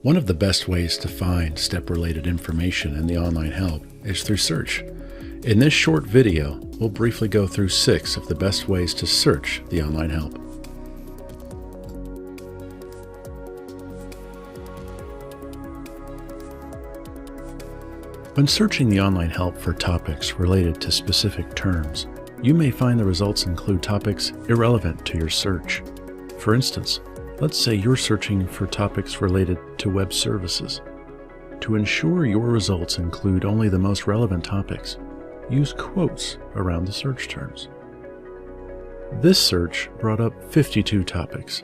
One of the best ways to find step-related information in the online help is through search. In this short video, we'll briefly go through 6 of the best ways to search the online help. When searching the online help for topics related to specific terms, you may find the results include topics irrelevant to your search. For instance, let's say you're searching for topics related to web services. To ensure your results include only the most relevant topics, use quotes around the search terms. This search brought up 52 topics,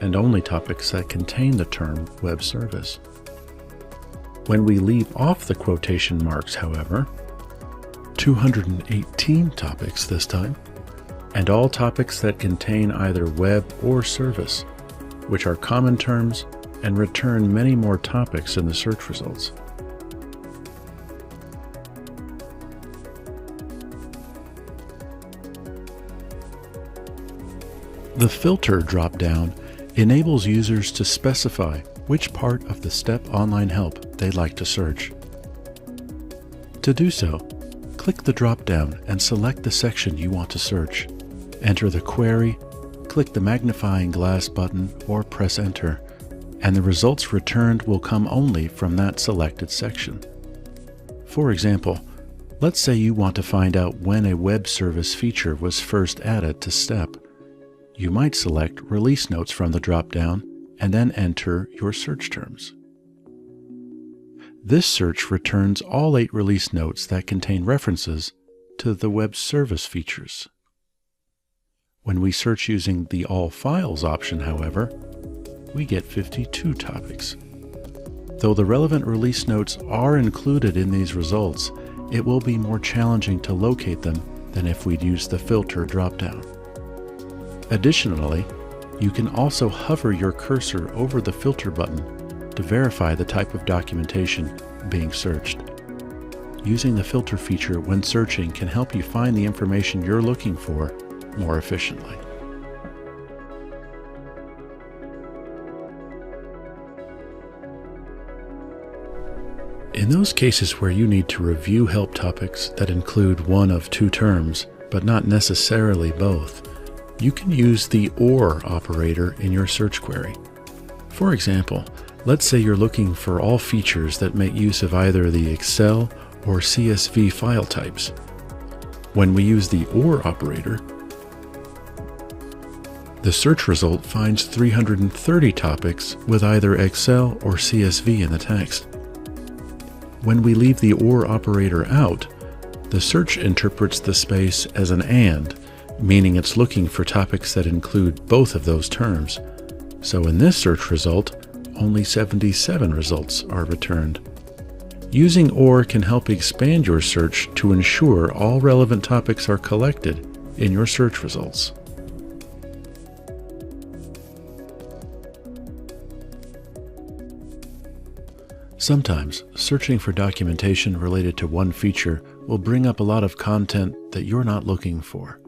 and only topics that contain the term web service. When we leave off the quotation marks, however, 218 topics this time, and all topics that contain either web or service, which are common terms and return many more topics in the search results. The filter drop-down enables users to specify which part of the STEP online help they'd like to search. To do so, click the drop-down and select the section you want to search. Enter the query, click the magnifying glass button or press enter, and the results returned will come only from that selected section. For example, let's say you want to find out when a web service feature was first added to STEP. You might select Release Notes from the drop-down and then enter your search terms. This search returns all 8 release notes that contain references to the web service features. When we search using the All Files option, however, we get 52 topics. Though the relevant release notes are included in these results, it will be more challenging to locate them than if we'd used the filter drop-down. Additionally, you can also hover your cursor over the filter button to verify the type of documentation being searched. Using the filter feature when searching can help you find the information you're looking for more efficiently. In those cases where you need to review help topics that include one of 2 terms, but not necessarily both, you can use the OR operator in your search query. For example, let's say you're looking for all features that make use of either the Excel or CSV file types. When we use the OR operator, the search result finds 330 topics with either Excel or CSV in the text. When we leave the OR operator out, the search interprets the space as an AND, meaning it's looking for topics that include both of those terms. So in this search result, only 77 results are returned. Using OR can help expand your search to ensure all relevant topics are collected in your search results. Sometimes, searching for documentation related to one feature will bring up a lot of content that you're not looking for.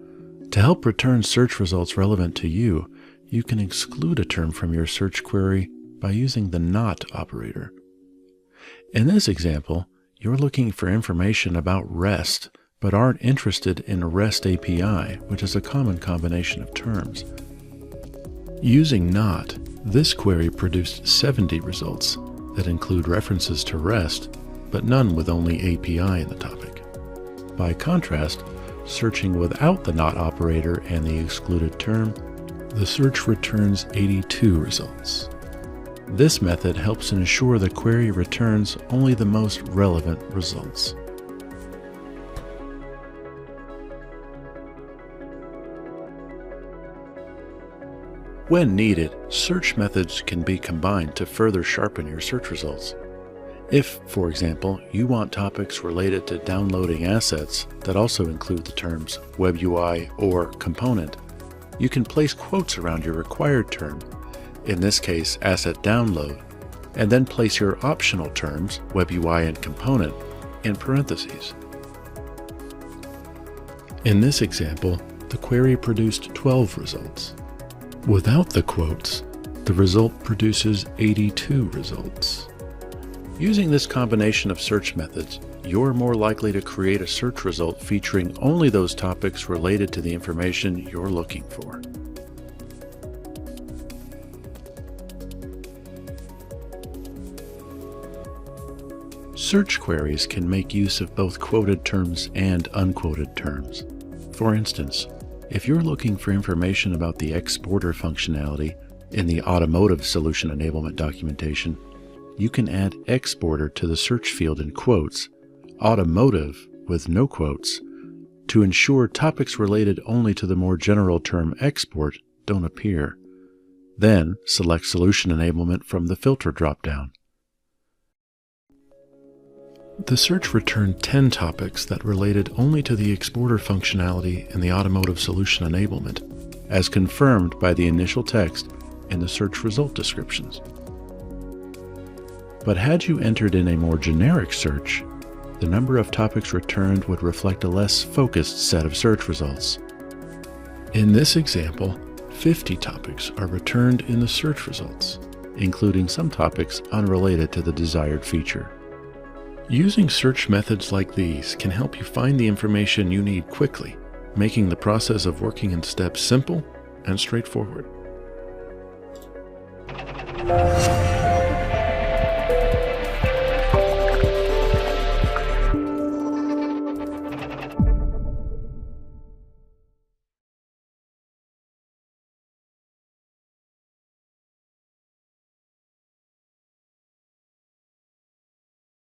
To help return search results relevant to you, you can exclude a term from your search query by using the NOT operator. In this example, you're looking for information about REST, but aren't interested in REST API, which is a common combination of terms. Using NOT, this query produced 70 results that include references to REST, but none with only API in the topic. By contrast, searching without the NOT operator and the excluded term, the search returns 82 results. This method helps ensure the query returns only the most relevant results. When needed, search methods can be combined to further sharpen your search results. If, for example, you want topics related to downloading assets that also include the terms Web UI or component, you can place quotes around your required term, in this case asset download, and then place your optional terms Web UI and component in parentheses. In this example, the query produced 12 results. Without the quotes, the result produces 82 results. Using this combination of search methods, you're more likely to create a search result featuring only those topics related to the information you're looking for. Search queries can make use of both quoted terms and unquoted terms. For instance, if you're looking for information about the exporter functionality in the automotive solution enablement documentation, you can add exporter to the search field in quotes, automotive with no quotes, to ensure topics related only to the more general term export don't appear. Then select solution enablement from the filter dropdown. The search returned 10 topics that related only to the exporter functionality in the automotive solution enablement, as confirmed by the initial text in the search result descriptions. But had you entered in a more generic search, the number of topics returned would reflect a less focused set of search results. In this example, 50 topics are returned in the search results, including some topics unrelated to the desired feature. Using search methods like these can help you find the information you need quickly, making the process of working in steps simple and straightforward.